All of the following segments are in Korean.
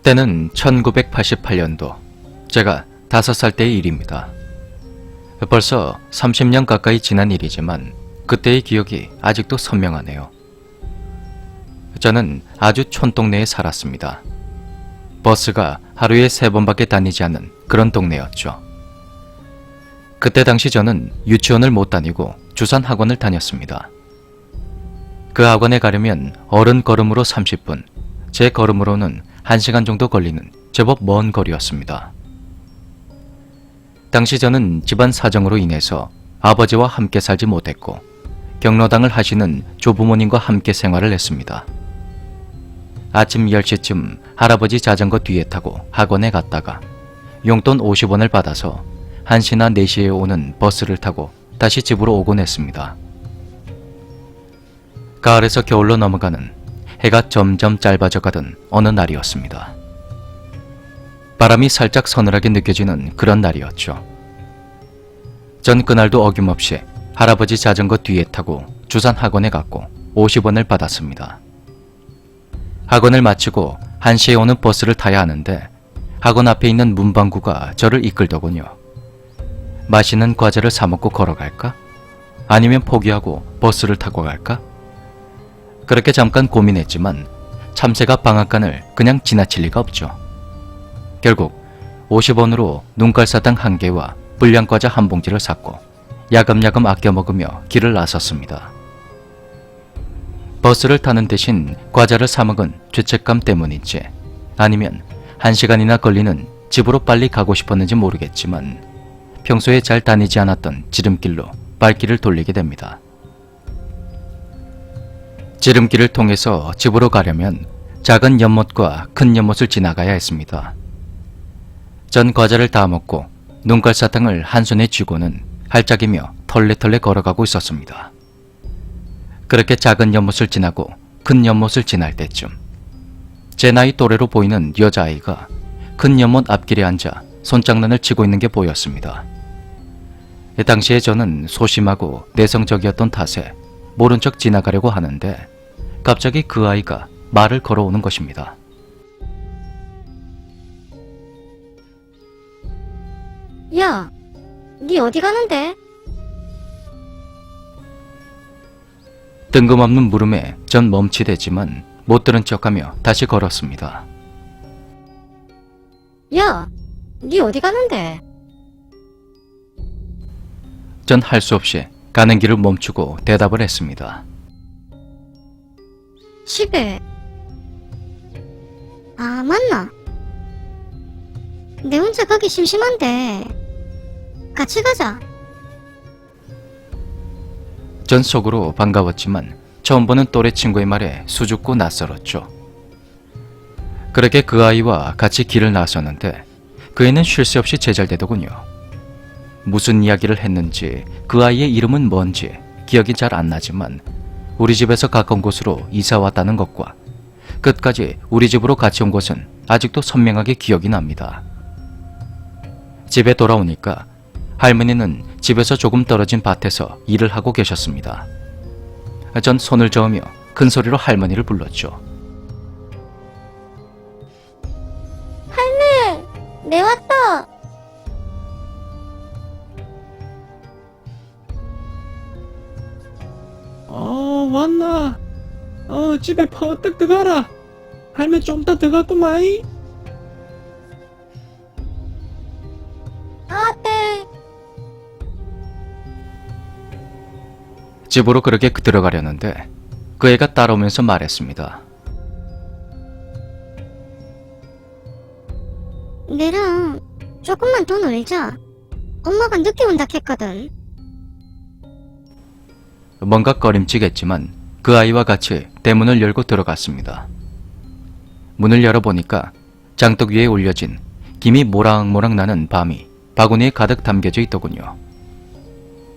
때는 1988년도, 제가 5살 때의 일입니다. 벌써 30년 가까이 지난 일이지만 그때의 기억이 아직도 선명하네요. 저는 아주 촌동네에 살았습니다. 버스가 하루에 3번밖에 다니지 않는 그런 동네였죠. 그때 당시 저는 유치원을 못 다니고 주산 학원을 다녔습니다. 그 학원에 가려면 어른 걸음으로 30분, 제 걸음으로는 1시간 정도 걸리는 제법 먼 거리였습니다. 당시 저는 집안 사정으로 인해서 아버지와 함께 살지 못했고 경로당을 하시는 조부모님과 함께 생활을 했습니다. 아침 10시쯤 할아버지 자전거 뒤에 타고 학원에 갔다가 용돈 50원을 받아서 1시나 4시에 오는 버스를 타고 다시 집으로 오곤 했습니다. 가을에서 겨울로 넘어가는 해가 점점 짧아져 가던 어느 날이었습니다. 바람이 살짝 서늘하게 느껴지는 그런 날이었죠. 전 그날도 어김없이 할아버지 자전거 뒤에 타고 주산 학원에 갔고 50원을 받았습니다. 학원을 마치고 1시에 오는 버스를 타야 하는데 학원 앞에 있는 문방구가 저를 이끌더군요. 맛있는 과자를 사 먹고 걸어갈까? 아니면 포기하고 버스를 타고 갈까? 그렇게 잠깐 고민했지만 참새가 방앗간을 그냥 지나칠 리가 없죠. 결국 50원으로 눈깔사탕 1개와 불량과자 1봉지를 샀고 야금야금 아껴 먹으며 길을 나섰습니다. 버스를 타는 대신 과자를 사 먹은 죄책감 때문인지 아니면 1시간이나 걸리는 집으로 빨리 가고 싶었는지 모르겠지만 평소에 잘 다니지 않았던 지름길로 발길을 돌리게 됩니다. 지름길을 통해서 집으로 가려면 작은 연못과 큰 연못을 지나가야 했습니다. 전 과자를 다 먹고 눈깔사탕을 한 손에 쥐고는 할짝이며 털레털레 걸어가고 있었습니다. 그렇게 작은 연못을 지나고 큰 연못을 지날 때쯤 제 나이 또래로 보이는 여자아이가 큰 연못 앞길에 앉아 손장난을 치고 있는 게 보였습니다. 당시에 저는 소심하고 내성적이었던 탓에 모른 척 지나가려고 하는데 갑자기 그 아이가 말을 걸어오는 것입니다. 야, 니 어디 가는데? 뜬금없는 물음에 전 멈칫했지만 못 들은 척하며 다시 걸었습니다. 야, 니 어디 가는데? 전 할 수 없이 가는 길을 멈추고 대답을 했습니다. 집에. 아, 맞나? 내 혼자 가기 심심한데 같이 가자. 전 속으로 반가웠지만 처음 보는 또래 친구의 말에 수줍고 낯설었죠. 그렇게 그 아이와 같이 길을 나섰는데 그 애는 쉴 새 없이 제잘되더군요. 무슨 이야기를 했는지 그 아이의 이름은 뭔지 기억이 잘 안 나지만 우리 집에서 가까운 곳으로 이사 왔다는 것과 끝까지 우리 집으로 같이 온 것은 아직도 선명하게 기억이 납니다. 집에 돌아오니까 할머니는 집에서 조금 떨어진 밭에서 일을 하고 계셨습니다. 전 손을 저으며 큰 소리로 할머니를 불렀죠. 할매, 내 왔다. 왔나? 집에 퍼뜩 들어가라. 할매 좀 이따 들어갔구마이. 아, 네. 집으로 그렇게 들어가려는데 그 애가 따라오면서 말했습니다. 내랑 조금만 더 놀자. 엄마가 늦게 온다 했거든. 뭔가 꺼림칙했지만 그 아이와 같이 대문을 열고 들어갔습니다. 문을 열어보니까 장독 위에 올려진 김이 모락모락 나는 밤이 바구니에 가득 담겨져 있더군요.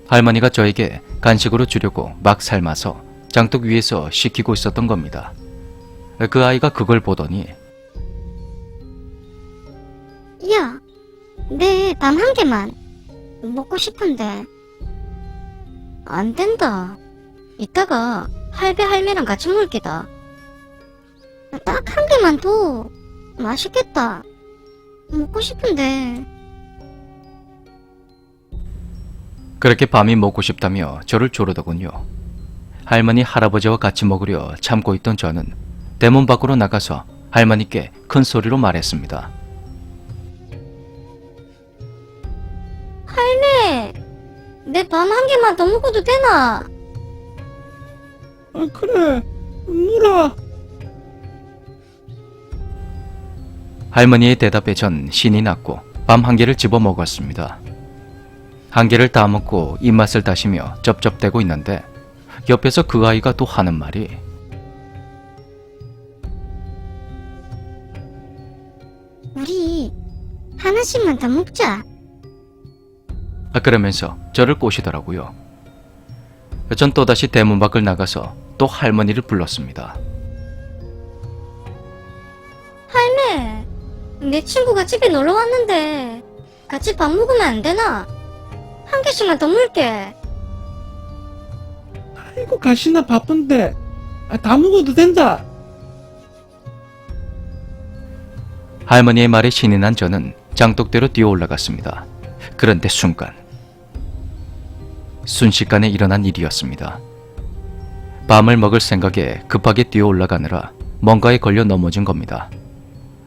할머니가 저에게 간식으로 주려고 막 삶아서 장독 위에서 식히고 있었던 겁니다. 그 아이가 그걸 보더니 야, 내 밤 1개만 먹고 싶은데. 안 된다. 이따가 할배 할매랑 같이 놀게다. 딱 1개만 더. 맛있겠다. 먹고 싶은데. 그렇게 밤이 먹고 싶다며 저를 조르더군요. 할머니, 할아버지와 같이 먹으려 참고 있던 저는 대문 밖으로 나가서 할머니께 큰 소리로 말했습니다. 할매, 내 밤 한 개만 더 먹어도 되나? 아, 그래. 물어. 할머니의 대답에 전 신이 났고 밤 한 개를 집어 먹었습니다. 한 개를 다 먹고 입맛을 다시며 쩝쩝대고 있는데 옆에서 그 아이가 또 하는 말이 우리 하나씩만 더 먹자. 그러면서 저를 꼬시더라고요. 전 또다시 대문 밖을 나가서 또 할머니를 불렀습니다. 할매, 내 친구가 집에 놀러 왔는데 같이 밥 먹으면 안 되나? 한 개씩만 더 물게. 아이고, 가시나 바쁜데. 아, 다 먹어도 된다. 할머니의 말에 신이 난 저는 장독대로 뛰어 올라갔습니다. 그런데 순식간에 일어난 일이었습니다. 밤을 먹을 생각에 급하게 뛰어 올라가느라 뭔가에 걸려 넘어진 겁니다.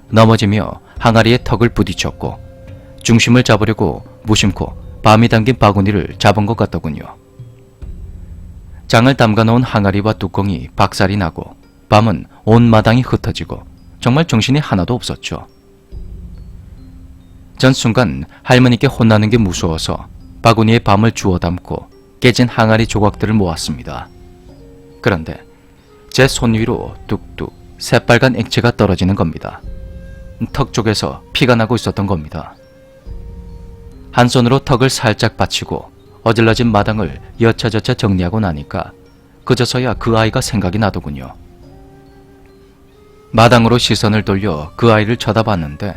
넘어지며 항아리에 턱을 부딪혔고 중심을 잡으려고 무심코 밤이 담긴 바구니를 잡은 것 같더군요. 장을 담가 놓은 항아리와 뚜껑이 박살이 나고 밤은 온 마당이 흩어지고 정말 정신이 하나도 없었죠. 전 순간 할머니께 혼나는 게 무서워서 바구니에 밤을 주워 담고 깨진 항아리 조각들을 모았습니다. 그런데 제 손 위로 뚝뚝 새빨간 액체가 떨어지는 겁니다. 턱 쪽에서 피가 나고 있었던 겁니다. 한 손으로 턱을 살짝 받치고 어질러진 마당을 여차저차 정리하고 나니까 그저서야 그 아이가 생각이 나더군요. 마당으로 시선을 돌려 그 아이를 쳐다봤는데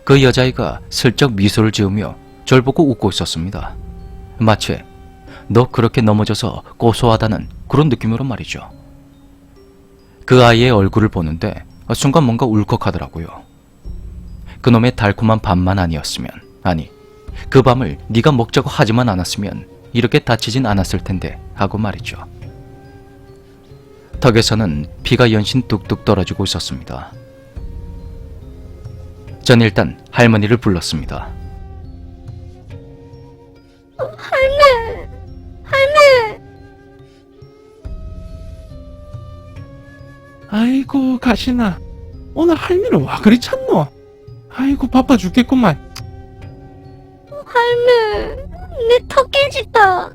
그 여자아이가 슬쩍 미소를 지으며 절 보고 웃고 있었습니다. 마치 너 그렇게 넘어져서 고소하다는 그런 느낌으로 말이죠. 그 아이의 얼굴을 보는데 순간 뭔가 울컥하더라고요. 그놈의 달콤한 밤만 아니었으면, 아니 그 밤을 네가 먹자고 하지만 않았으면 이렇게 다치진 않았을 텐데 하고 말이죠. 턱에서는 피가 연신 뚝뚝 떨어지고 있었습니다. 전 일단 할머니를 불렀습니다. 할매, 아이고, 가시나. 오늘 할미를 와 그리 찾노? 아이고, 바빠 죽겠구만. 할매, 내 턱 깨졌다.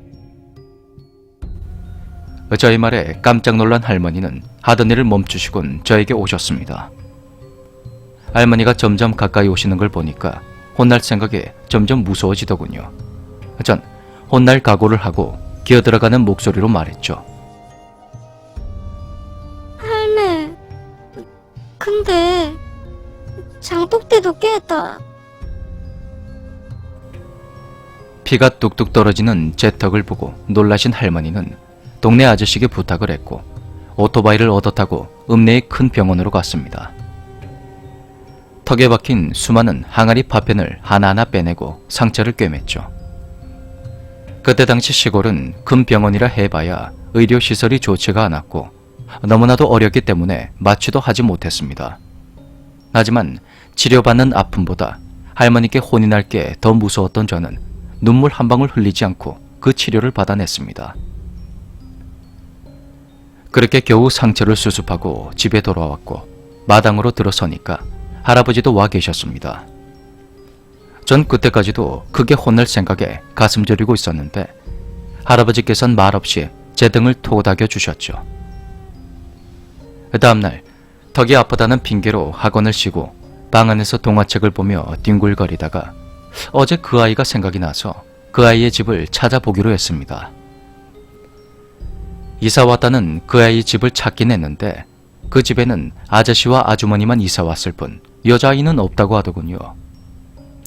저의 말에 깜짝 놀란 할머니는 하던 일을 멈추시곤 저에게 오셨습니다. 할머니가 점점 가까이 오시는 걸 보니까 혼날 생각에 점점 무서워지더군요. 전 혼날 각오를 하고 기어들어가는 목소리로 말했죠. 할매, 근데 장독대도 깼다. 피가 뚝뚝 떨어지는 제 턱을 보고 놀라신 할머니는 동네 아저씨에게 부탁을 했고 오토바이를 얻어 타고 읍내의 큰 병원으로 갔습니다. 턱에 박힌 수많은 항아리 파편을 하나하나 빼내고 상처를 꿰맸죠. 그때 당시 시골은 큰 병원이라 해봐야 의료시설이 좋지가 않았고 너무나도 어렸기 때문에 마취도 하지 못했습니다. 하지만 치료받는 아픔보다 할머니께 혼이 날 게 더 무서웠던 저는 눈물 한 방울 흘리지 않고 그 치료를 받아냈습니다. 그렇게 겨우 상처를 수습하고 집에 돌아왔고 마당으로 들어서니까 할아버지도 와 계셨습니다. 전 그때까지도 크게 혼낼 생각에 가슴 저리고 있었는데 할아버지께서는 말없이 제 등을 토닥여 주셨죠. 다음날 턱이 아프다는 핑계로 학원을 쉬고 방 안에서 동화책을 보며 뒹굴거리다가 어제 그 아이가 생각이 나서 그 아이의 집을 찾아보기로 했습니다. 이사 왔다는 그 아이 집을 찾긴 했는데 그 집에는 아저씨와 아주머니만 이사 왔을 뿐 여자아이는 없다고 하더군요.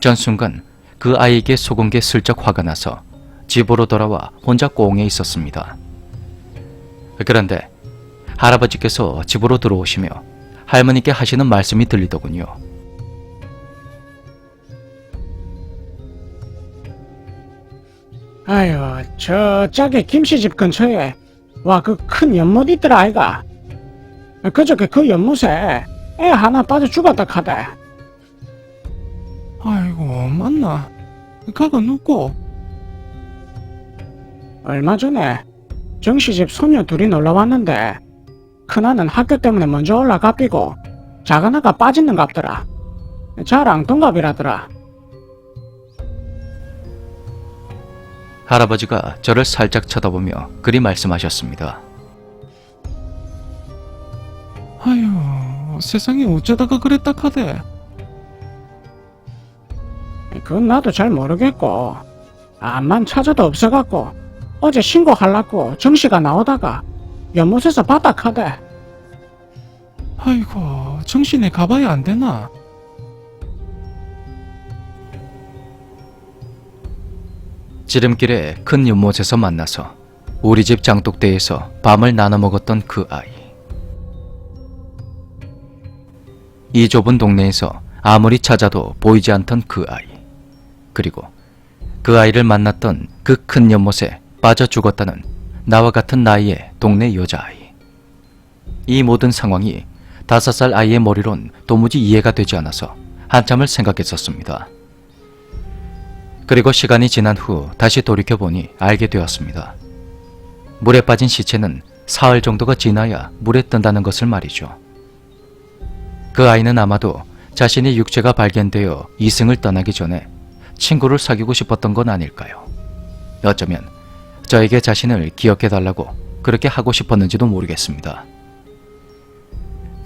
전 순간 그 아이에게 속은 게 슬쩍 화가 나서 집으로 돌아와 혼자 꽁에 있었습니다. 그런데 할아버지께서 집으로 들어오시며 할머니께 하시는 말씀이 들리더군요. 아유, 저짝에 김씨집 근처에 와 그 큰 연못 있더라 아이가. 그저께 그 연못에 애 하나 빠져 죽었다 카대. 아이고, 맞나? 가가 누구? 얼마 전에 정씨집 소녀 둘이 놀러 왔는데 큰아는 학교 때문에 먼저 올라가삐고 작은아가 빠지는 갑더라. 자랑 동갑이라더라. 할아버지가 저를 살짝 쳐다보며 그리 말씀하셨습니다. 아유, 세상에 어쩌다가 그랬다 카대. 그건 나도 잘 모르겠고 암만 찾아도 없어갖고 어제 신고하려고 정씨가 나오다가 연못에서 봤다 카대. 아이고, 정신에 가봐야 안 되나? 지름길에 큰 연못에서 만나서 우리 집 장독대에서 밤을 나눠 먹었던 그 아이. 이 좁은 동네에서 아무리 찾아도 보이지 않던 그 아이. 그리고 그 아이를 만났던 그 큰 연못에 빠져 죽었다는 나와 같은 나이의 동네 여자아이. 이 모든 상황이 5살 아이의 머리론 도무지 이해가 되지 않아서 한참을 생각했었습니다. 그리고 시간이 지난 후 다시 돌이켜보니 알게 되었습니다. 물에 빠진 시체는 사흘 정도가 지나야 물에 뜬다는 것을 말이죠. 그 아이는 아마도 자신의 육체가 발견되어 이승을 떠나기 전에 친구를 사귀고 싶었던 건 아닐까요? 어쩌면 저에게 자신을 기억해달라고 그렇게 하고 싶었는지도 모르겠습니다.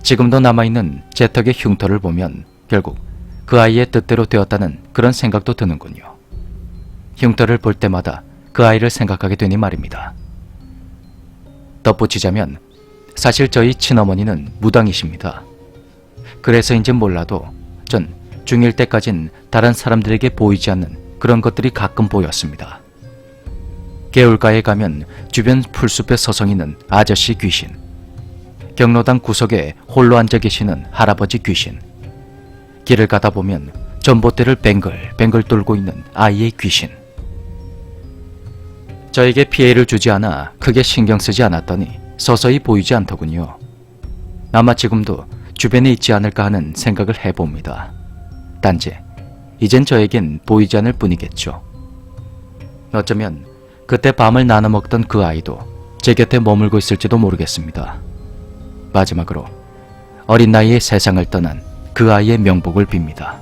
지금도 남아있는 제 턱의 흉터를 보면 결국 그 아이의 뜻대로 되었다는 그런 생각도 드는군요. 흉터를 볼 때마다 그 아이를 생각하게 되니 말입니다. 덧붙이자면 사실 저희 친어머니는 무당이십니다. 그래서인지 몰라도 전 중1 때까진 다른 사람들에게 보이지 않는 그런 것들이 가끔 보였습니다. 개울가에 가면 주변 풀숲에 서성이는 아저씨 귀신, 경로당 구석에 홀로 앉아 계시는 할아버지 귀신, 길을 가다 보면 전봇대를 뱅글뱅글 돌고 있는 아이의 귀신. 저에게 피해를 주지 않아 크게 신경 쓰지 않았더니 서서히 보이지 않더군요. 아마 지금도 주변에 있지 않을까 하는 생각을 해봅니다. 단지 이젠 저에겐 보이지 않을 뿐이겠죠. 어쩌면 그때 밤을 나눠 먹던 그 아이도 제 곁에 머물고 있을지도 모르겠습니다. 마지막으로 어린 나이에 세상을 떠난 그 아이의 명복을 빕니다.